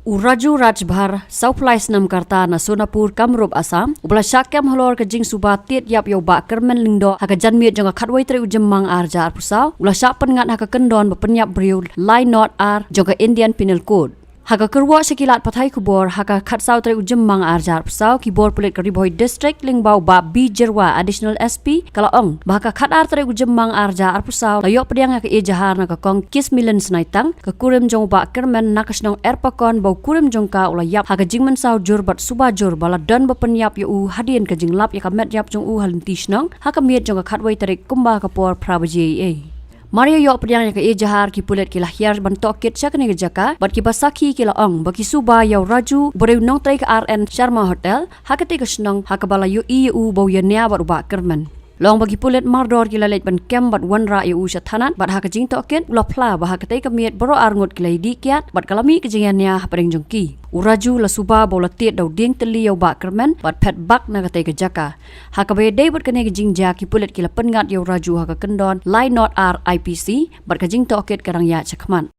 Raju Rajbhar Southlice Nam Karta na Sonapur Kamrup Assam ubla syakam halor ke jing subatit yap yo ba Kyrmen lingdo haka janmiet jonga khatwai tre ujemang arja pusau ubla syak Pynngat haka Kyndon bepenyap briu line not ar jonga Indian Penal Code haka Kyrwoh sekilat pathai kubor haka khatsau tre ujemang arja pusau kibor pulit Kyrwoh district lingbau ba B Jerwa additional SP kalaong bahaka khatar tre ujemang arja pusau layok pediang ke ejahar na ka kong kis milen snaitang ke kurim jong ba Kyrmen nakasnong erpakon bau kurim jongka ulayap haka jingmen sau jur bat subajur bala dan bepenyap yu hadien ke jinglap ya kamet yap jong halintisnong haka miet jong ka khatwai tre kumba kapor prabaji Maria yok pediang ke ejahar ki pulet ki lahyar bantok kit syakne jaka bat ki basaki ki laong baki suba yau Raju bereu nong tre ke RN Sharma Hotel hakate ke snong hakabala yu EU bau yania bat uba Kyrmen long bagi pulet mardor ki lalet ban kem bat wanra EU sathanat bat haka jing toket ulapla bah hakate ke miet boro arngot ki laidi kiat bat kalami ke jingania hapreng jongki Raju la suba bola tiet dau Dieng Tylli yau ba Kyrmen bat pet bak na kate ke jaka hakabe dei bat kene ke jingja ki pulet ki la Pynngat yau Raju haka Kyndon line not R IPC bat ka jing toket karang ya chakman